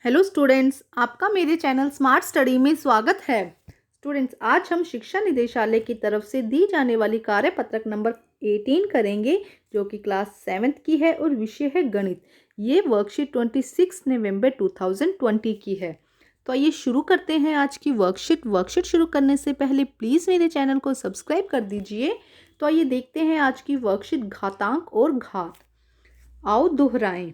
Hello students, आपका मेरे channel smart study में स्वागत है। स्टूडेंट्स, आज हम शिक्षा निदेशालय की तरफ से दी जाने वाली कार्यपत्रक नंबर 18 करेंगे, जो कि क्लास 7th की है और विषय है गणित। ये वर्कशीट 26 नवंबर 2020 की है। तो आइए शुरू करते हैं आज की वर्कशीट शुरू करने से पहले प्लीज़ मेरे चैनल को सब्सक्राइब कर दीजिए। तो आइए देखते हैं आज की वर्कशीट घातांक और घात। आओ दोहराएं।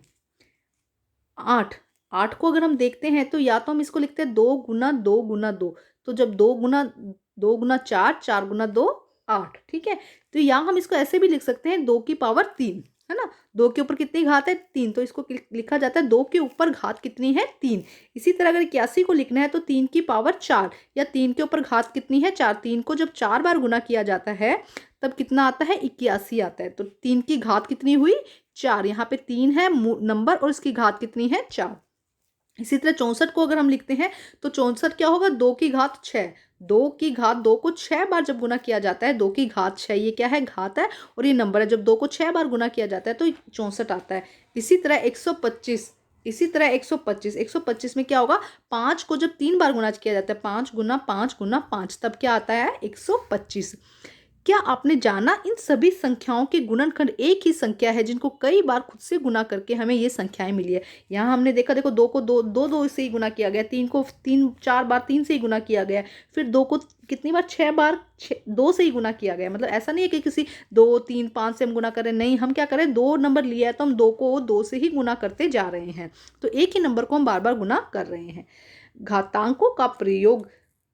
8 8 को अगर हम देखते हैं तो या तो हम इसको लिखते हैं 2 गुना 2 गुना 2। तो जब 2 गुना 4, 4 गुना 2 8। ठीक है, तो यहाँ हम इसको ऐसे भी लिख सकते हैं 2 की पावर 3, है ना। 2 के ऊपर कितनी घात है? 3। तो इसको लिखा जाता है 2 के ऊपर घात कितनी है? 3। इसी तरह अगर 81 को लिखना है तो 3 की पावर 4 या 3 के ऊपर घात कितनी है? 4। 3 को जब 4 बार गुना किया जाता है तब कितना आता है? 81 आता है। तो 3 की घात कितनी हुई? 4। यहाँ पे 3 है नंबर और इसकी घात कितनी है? 4। इसी तरह 64 को अगर हम लिखते हैं तो 64 क्या होगा? 2 की घात 6। 2 की घात 2 को 6 बार जब गुना किया जाता है, 2 की घात 6, ये क्या है? घात है और ये नंबर है। जब 2 को 6 बार गुना किया जाता है तो 64 आता है। इसी तरह 125 में क्या होगा? 5 को जब 3 बार गुना किया जाता है, 5 गुना 5 गुना 5, तब क्या आता है? 125। क्या आपने जाना इन सभी संख्याओं के गुणनखंड एक ही संख्या है जिनको कई बार खुद से गुना करके हमें ये संख्याएं मिली है। यहाँ हमने देखा, देखो 2 को 2 से ही गुना किया गया, 3 को 4 बार 3 से ही गुना किया गया, फिर 2 को कितनी बार? 6 बार 2 से ही गुना किया गया। मतलब ऐसा नहीं है कि किसी 2, 3, 5 से हम गुना करें, नहीं, हम क्या करें? 2 नंबर लिया है तो हम 2 को 2 से ही गुना करते जा रहे हैं। तो एक ही नंबर को हम बार बार गुना कर रहे हैं। घातांकों का प्रयोग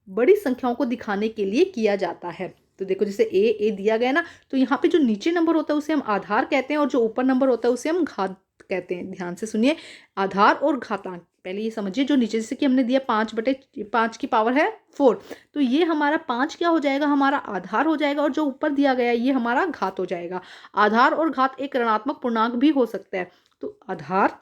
बड़ी संख्याओं को दिखाने के लिए किया जाता है। तो देखो, जैसे ए दिया गया ना, तो यहाँ पे जो नीचे नंबर होता है उसे हम आधार कहते हैं और जो ऊपर नंबर होता है उसे हम घात कहते हैं। ध्यान से सुनिए, आधार और घातांक। पहले ये समझिए, जो नीचे जैसे कि हमने दिया 5/5 की पावर है 4, तो ये हमारा 5 क्या हो जाएगा? हमारा आधार हो जाएगा और जो ऊपर दिया गया है ये हमारा घात हो जाएगा। आधार और घात एक ऋणात्मक पूर्णांक भी हो सकता है। तो आधार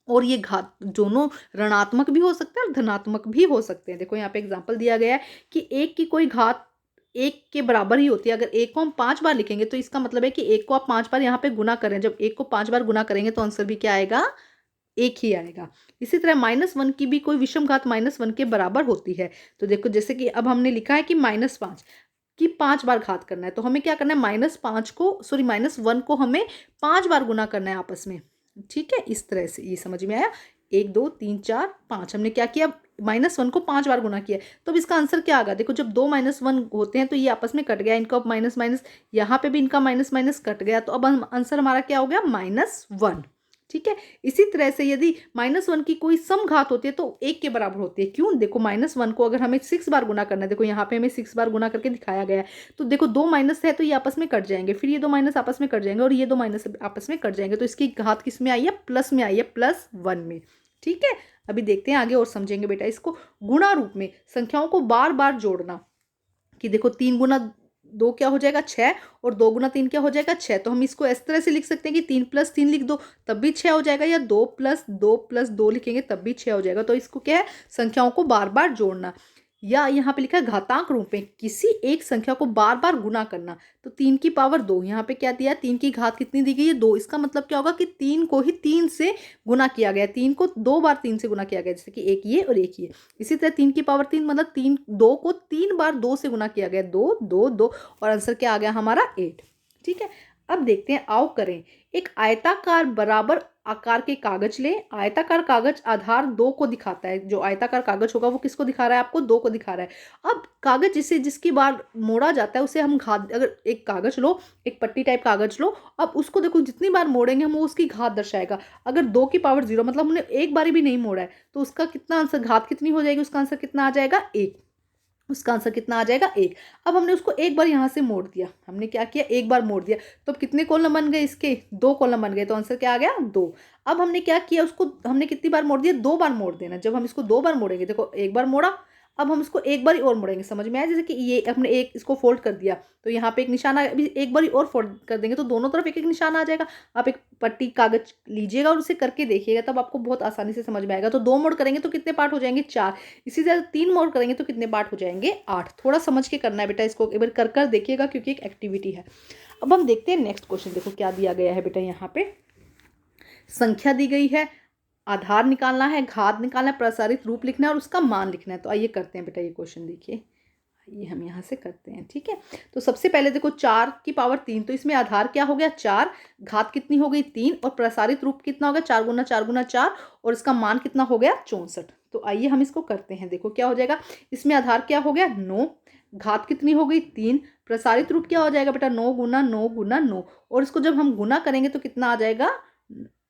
और ये घात दोनों ऋणात्मक भी हो सकते हैं और धनात्मक भी हो सकते हैं। देखो यहाँ पे एग्जांपल दिया गया है कि एक की कोई घात 1 के बराबर ही होती है। अगर 1 को हम 5 बार लिखेंगे तो इसका मतलब है कि 1 को आप 5 बार यहाँ पे गुना करें। जब 1 को 5 बार गुना करेंगे तो आंसर भी क्या आएगा? 1 ही आएगा। इसी तरह -1 की भी कोई विषम घात -1 के बराबर होती है। तो देखो, जैसे कि अब हमने लिखा है कि -5 की 5 बार घात करना है, तो हमें क्या करना है? -1 को हमें 5 बार गुना करना है आपस में। ठीक है, इस तरह से। ये समझ में आया? 1, 2, 3, 4, 5 हमने क्या किया? -1 को 5 बार गुना किया। तो अब इसका आंसर क्या आ गया? देखो, जब 2 -1 होते हैं तो ये आपस में कट गया, इनका माइनस माइनस, यहाँ पे भी इनका माइनस माइनस कट गया, तो अब आंसर हमारा क्या हो गया? -1। ठीक है, इसी तरह से यदि -1 की कोई सम घात होती है तो 1 के बराबर होती है। क्यों? देखो, -1 को अगर हमें 6 बार गुना करना है, देखो यहाँ पे हमें 6 बार गुना करके दिखाया गया है, तो देखो 2 माइनस है तो ये आपस में कट जाएंगे, फिर ये 2 माइनस आपस में कट जाएंगे और ये 2 माइनस आपस में कट जाएंगे। तो इसकी घात किस में आई है? प्लस में आई है, +1 में। ठीक है, अभी देखते हैं आगे और समझेंगे बेटा इसको। गुणा रूप में संख्याओं को बार बार जोड़ना, कि देखो 3 गुना 2 क्या हो जाएगा? 6, और 2 गुना 3 क्या हो जाएगा? 6। तो हम इसको इस तरह से लिख सकते हैं कि 3 + 3 लिख दो तब भी 6 हो जाएगा, या 2 + 2 + 2 लिखेंगे तब भी 6 हो जाएगा। तो इसको क्या है? संख्याओं को बार बार जोड़ना। या यहाँ पे लिखा है घातांक रूप में किसी एक संख्या को बार बार गुना करना। तो 3 की पावर 2, यहाँ पे क्या दिया? 3 की घात कितनी दी गई है? 2। इसका मतलब क्या होगा कि 3 को ही 3 से गुना किया गया, 3 को 2 बार 3 से गुना किया गया, जैसे कि एक ये और एक ये। इसी तरह 3 की पावर 3 मतलब 2 को 3 बार 2 से गुना किया गया, 2 2 2, और आंसर क्या आ गया हमारा? 8। ठीक है, अब देखते हैं, आओ करें। एक आयताकार बराबर आकार के कागज ले। आयताकार कागज आधार 2 को दिखाता है। जो आयताकार कागज होगा वो किसको दिखा रहा है? आपको 2 को दिखा रहा है। अब कागज जिसकी बार मोड़ा जाता है उसे हम घात, अगर एक कागज लो, एक पट्टी टाइप कागज लो, अब उसको देखो जितनी बार मोड़ेंगे हम वो उसकी घात दर्शाएगा। अगर 2 की पावर 0 मतलब हमने एक बारी भी नहीं मोड़ा है, तो उसका कितना आंसर, घात कितनी हो जाएगी? उसका आंसर कितना आ जाएगा? 1। उसका आंसर कितना आ जाएगा? 1। अब हमने उसको एक बार यहाँ से मोड़ दिया, हमने क्या किया? एक बार मोड़ दिया, तो अब कितने कॉलम बन गए इसके? 2 कॉलम बन गए, तो आंसर क्या आ गया? 2। अब हमने क्या किया? उसको हमने कितनी बार मोड़ दिया? 2 बार मोड़ देना। जब हम इसको 2 बार मोड़ेंगे, देखो एक बार मोड़ा, अब हम इसको एक बार और मोड़ेंगे। समझ में आया? जैसे कि ये हमने एक इसको फोल्ड कर दिया, तो यहाँ पे एक निशान आ, अभी एक बार और फोल्ड कर देंगे तो दोनों तरफ एक एक निशान आ जाएगा। आप एक पट्टी कागज लीजिएगा और उसे करके देखिएगा, तब आपको बहुत आसानी से समझ में आएगा। तो 2 मोड़ करेंगे तो कितने पार्ट हो जाएंगे? 4। इसी तरह 3 मोड़ करेंगे तो कितने पार्ट हो जाएंगे? 8। थोड़ा समझ के करना है बेटा, इसको एक बार कर कर देखिएगा क्योंकि एक एक्टिविटी है। अब हम देखते हैं नेक्स्ट क्वेश्चन। देखो क्या दिया गया है बेटा, यहाँ पे संख्या दी गई है, आधार निकालना है, घात निकालना है, प्रसारित रूप लिखना है और उसका मान लिखना है। तो आइए करते हैं बेटा ये क्वेश्चन, देखिए ये हम यहाँ से करते हैं। ठीक है, तो सबसे पहले देखो 4 की पावर 3, तो इसमें आधार क्या हो गया 4, घात कितनी हो गई 3 और प्रसारित रूप कितना हो गया 4 गुना 4 गुना 4 और इसका मान कितना हो गया 64। तो आइए हम इसको करते हैं। देखो क्या हो जाएगा, इसमें आधार क्या हो गया 9, घात कितनी हो गई 3, प्रसारित रूप क्या हो जाएगा बेटा 9 गुना 9 गुना 9 और इसको जब हम गुना करेंगे तो कितना आ जाएगा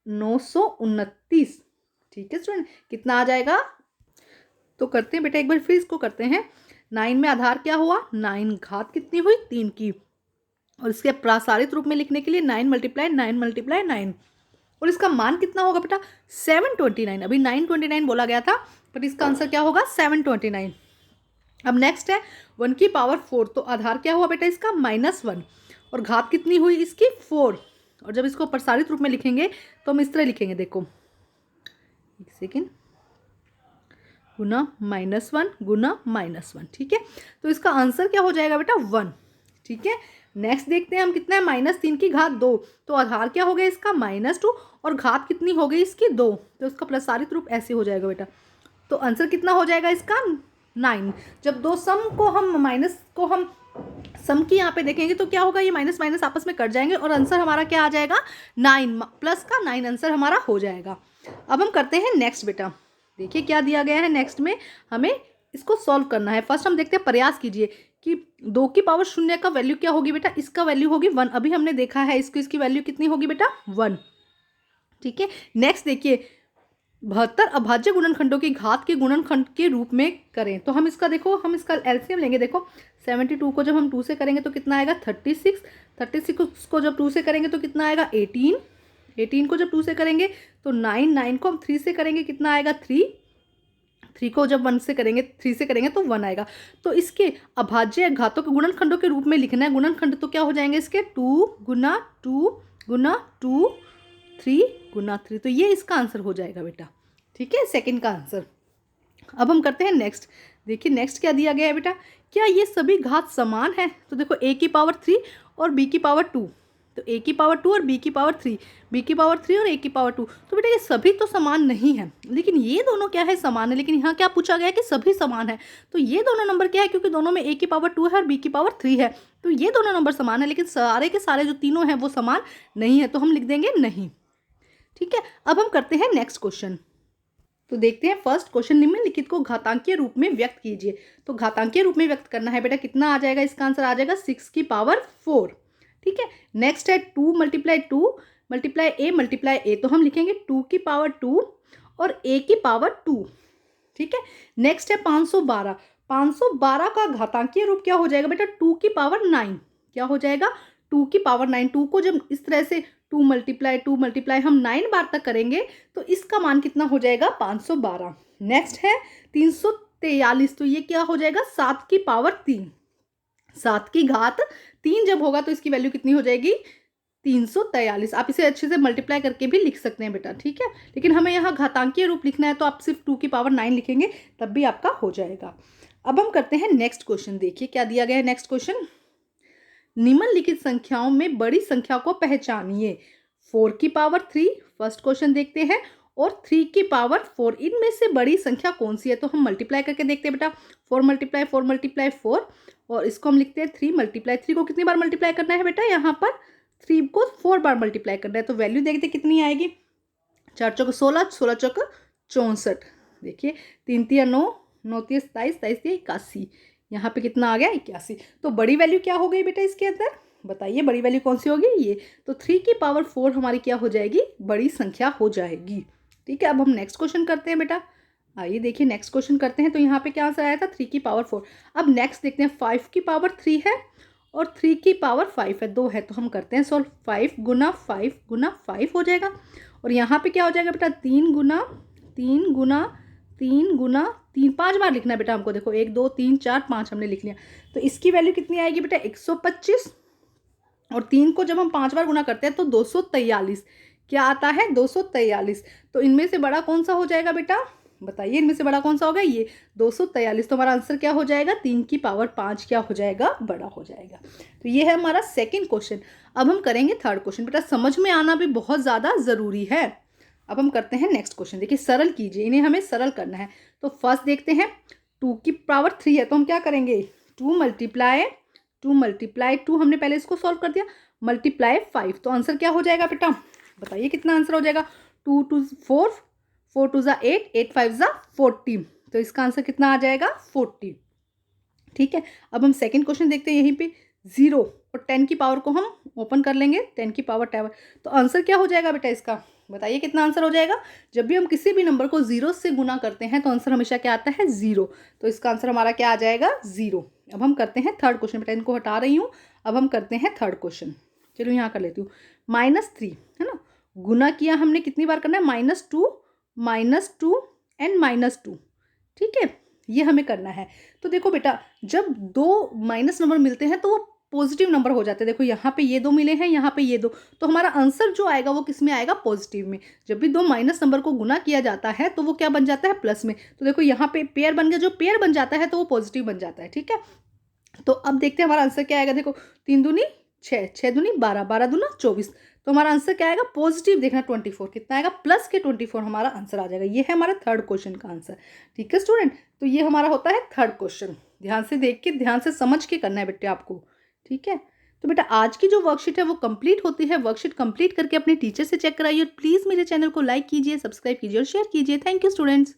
929। ठीक है स्टूडेंट, कितना आ जाएगा। तो करते हैं बेटा एक बार फिर इसको करते हैं। 9 में आधार क्या हुआ 9, घात कितनी हुई 3 की और इसके प्रसारित रूप में लिखने के लिए 9 मल्टीप्लाई 9 मल्टीप्लाई 9 और इसका मान कितना होगा बेटा 729। अभी 929 बोला गया था बट इसका आंसर क्या होगा 729। अब नेक्स्ट है 1 की पावर 4, तो आधार क्या हुआ बेटा इसका -1 और घात कितनी हुई इसकी 4 और जब इसको प्रसारित रूप में लिखेंगे तो हम इस तरह लिखेंगे, देखो एक सेकेंड, गुना -1 गुना -1। ठीक है, तो इसका आंसर क्या हो जाएगा बेटा 1। ठीक है, नेक्स्ट देखते हैं हम कितना है -3 की घात 2, तो आधार क्या हो गया इसका -2 और घात कितनी हो गई इसकी 2, तो इसका प्रसारित रूप ऐसे हो जाएगा बेटा। तो आंसर कितना हो जाएगा इसका 9। जब दो सम को हम माइनस को हम सम की यहाँ पे देखेंगे तो क्या होगा, ये माइनस माइनस आपस में कट जाएंगे और आंसर हमारा क्या आ जाएगा 9 प्लस का 9 आंसर हमारा हो जाएगा। अब हम करते हैं नेक्स्ट बेटा, देखिए क्या दिया गया है। नेक्स्ट में हमें इसको सॉल्व करना है। फर्स्ट हम देखते हैं, प्रयास कीजिए कि 2 की पावर 0 का वैल्यू क्या होगी बेटा, इसका वैल्यू होगी 1। अभी हमने देखा है इसको, इसकी वैल्यू कितनी होगी बेटा 1। ठीक है, नेक्स्ट देखिए 72 अभाज्य गुणनखंडों की घात के गुणनखंड के रूप में करें। तो हम इसका देखो, हम इसका एलसीएम लेंगे। देखो 72 को जब हम 2 से करेंगे तो कितना आएगा 36, 36 को जब 2 से करेंगे तो कितना आएगा 18, 18 को जब 2 से करेंगे तो 9, 9 को हम 3 से करेंगे कितना आएगा 3, 3 को जब 1 से करेंगे 3 से करेंगे तो 1 आएगा। तो इसके अभाज्य घातों के गुणनखंडों के रूप में लिखना है। गुणनखंड तो क्या हो जाएंगे इसके 2 गुना 2 गुना 2 3 गुना 3, तो ये इसका आंसर हो जाएगा बेटा। ठीक है, सेकंड का आंसर। अब हम करते हैं नेक्स्ट। देखिए नेक्स्ट क्या दिया गया है बेटा, क्या ये सभी घात समान है। तो देखो a की पावर 3 और b की पावर 2, तो a की पावर 2 और b की पावर 3, b की पावर 3 और a की पावर 2, तो बेटा ये सभी तो समान नहीं है, लेकिन ये दोनों क्या है समान है। लेकिन यहाँ क्या पूछा गया है कि सभी समान है, तो ये दोनों नंबर क्या है, क्योंकि दोनों में a की पावर 2 है और b की पावर 3 है, तो ये दोनों नंबर समान है, लेकिन सारे के सारे जो तीनों हैं वो समान नहीं है, तो हम लिख देंगे नहीं। ठीक है, अब हम करते हैं नेक्स्ट क्वेश्चन। तो देखते हैं फर्स्ट क्वेश्चन, निम्नलिखित को घातांकीय रूप में व्यक्त कीजिए। तो घातांकीय रूप में व्यक्त करना है बेटा, कितना आ जाएगा, इसका आंसर आ जाएगा 6 की पावर 4। ठीक है, नेक्स्ट है 2 मल्टीप्लाई ए मल्टीप्लाई ए, तो हम लिखेंगे 2 की पावर 2 और a की पावर 2। ठीक है, नेक्स्ट है 512, 512 का घातांकीय रूप क्या हो जाएगा बेटा 2 की पावर 9, क्या हो जाएगा 2 की पावर 9। 2 को जब इस तरह से 2 मल्टीप्लाई हम 9 बार तक करेंगे तो इसका मान कितना हो जाएगा 512। नेक्स्ट है 343, तो ये क्या हो जाएगा 7 की पावर 3, 7 की घात 3 जब होगा तो इसकी वैल्यू कितनी हो जाएगी 343। आप इसे अच्छे से मल्टीप्लाई करके भी लिख सकते हैं बेटा। ठीक है, लेकिन हमें यहाँ घातांकीय रूप लिखना है तो आप सिर्फ 2 की पावर 9 लिखेंगे तब भी आपका हो जाएगा। अब हम करते हैं नेक्स्ट क्वेश्चन। देखिए क्या दिया गया है नेक्स्ट क्वेश्चन, निम्नलिखित संख्याओं में बड़ी संख्या को पहचानिए। 4 की पावर 3 फर्स्ट क्वेश्चन देखते हैं और 3 की पावर 4, इनमें से बड़ी संख्या कौन सी है। तो हम मल्टीप्लाई करके देखते हैं बेटा, 4 मल्टीप्लाई 4 मल्टीप्लाई 4 और इसको हम लिखते हैं 3 मल्टीप्लाई 3 को कितनी बार मल्टीप्लाई करना है बेटा, यहाँ पर 3 को 4 बार मल्टीप्लाई करना है। तो वैल्यू देखते कितनी आएगी, 4 चौक 16, 16 चौक 64, देखिए 3 तिया 9, 9 तिया 27, 27 तिया 81, यहाँ पे कितना आ गया 81। तो बड़ी वैल्यू क्या हो गई बेटा इसके अंदर, बताइए बड़ी वैल्यू कौन सी होगी, ये। तो 3 की पावर 4 हमारी क्या हो जाएगी, बड़ी संख्या हो जाएगी। ठीक है, अब हम नेक्स्ट क्वेश्चन करते हैं बेटा। आइए देखिए नेक्स्ट क्वेश्चन करते हैं। तो यहाँ पे क्या आंसर आया था 3 की पावर 4। अब नेक्स्ट देखते हैं 5 की पावर 3 है और 3 की पावर 5 है, 2 है, तो हम करते हैं सॉल्व। 5 गुना 5 गुना 5 हो जाएगा और यहाँ पे क्या हो जाएगा बेटा 3 गुना 3 गुना 3 गुना 3, 5 बार लिखना है बेटा हमको। देखो 1 2 3 4 5 हमने लिख लिया, तो इसकी वैल्यू कितनी आएगी बेटा 125 और 3 को जब हम 5 बार गुना करते हैं तो 243, क्या आता है 243। तो इनमें से बड़ा कौन सा हो जाएगा बेटा, बताइए इनमें से बड़ा कौन सा होगा, ये 243। तो हमारा आंसर क्या हो जाएगा 3 की पावर 5 क्या हो जाएगा, बड़ा हो जाएगा। तो ये है हमारा सेकंड क्वेश्चन। अब हम करेंगे थर्ड क्वेश्चन। बेटा समझ में आना भी बहुत ज़्यादा ज़रूरी है। अब हम करते हैं नेक्स्ट क्वेश्चन। देखिए सरल कीजिए, इन्हें हमें सरल करना है। तो फर्स्ट देखते हैं, 2 की पावर 3 है तो हम क्या करेंगे, 2 मल्टीप्लाई 2 हमने पहले इसको सॉल्व कर दिया, मल्टीप्लाई 5। तो आंसर क्या हो जाएगा बेटा, बताइए कितना आंसर हो जाएगा। 2 टू 4, 4 टू ज़ा 8, 8 5 ज़ा 40। तो इसका आंसर कितना आ जाएगा 40। ठीक है, अब हम सेकंड क्वेश्चन देखते हैं। यहीं पे 0 और 10 की पावर को हम ओपन कर लेंगे, 10 की पावर 10। तो आंसर क्या हो जाएगा बेटा इसका, बताइए कितना आंसर हो जाएगा। जब भी हम किसी भी नंबर को 0 से गुना करते हैं तो आंसर हमेशा क्या आता है 0। तो इसका आंसर हमारा क्या आ जाएगा 0। अब हम करते हैं थर्ड क्वेश्चन, बेटा इनको हटा रही हूँ। अब हम करते हैं थर्ड क्वेश्चन, चलो यहाँ कर लेती हूँ। -3 है ना, गुना किया हमने कितनी बार करना है, -2 एंड -2। ठीक है, ये हमें करना है। तो देखो बेटा, जब दो माइनस नंबर मिलते हैं तो वो पॉजिटिव नंबर हो जाते हैं। देखो यहाँ पे ये 2 मिले हैं, यहाँ पे ये 2, तो हमारा आंसर जो आएगा वो किस में आएगा, पॉजिटिव में। जब भी 2 माइनस नंबर को गुना किया जाता है तो वो क्या बन जाता है, प्लस में। तो देखो यहाँ पे पेयर बन गया, जो पेयर बन जाता है तो वो पॉजिटिव बन जाता है। ठीक है, तो अब देखते हैं हमारा आंसर क्या आएगा। देखो 3 दूनी 6, 6 दूनी 12, 12 दूना 24। तो हमारा आंसर क्या आएगा, पॉजिटिव देखना 24 कितना आएगा, प्लस के 24 हमारा आंसर आ जाएगा। ये है हमारा थर्ड क्वेश्चन का आंसर। ठीक है स्टूडेंट, तो ये हमारा होता है थर्ड क्वेश्चन। ध्यान से देख के, ध्यान से समझ के करना है बेटे आपको। ठीक है, तो बेटा आज की जो वर्कशीट है वो कंप्लीट होती है। वर्कशीट कंप्लीट करके अपने टीचर से चेक कराइए और प्लीज़ मेरे चैनल को लाइक कीजिए, सब्सक्राइब कीजिए और शेयर कीजिए। Thank you students.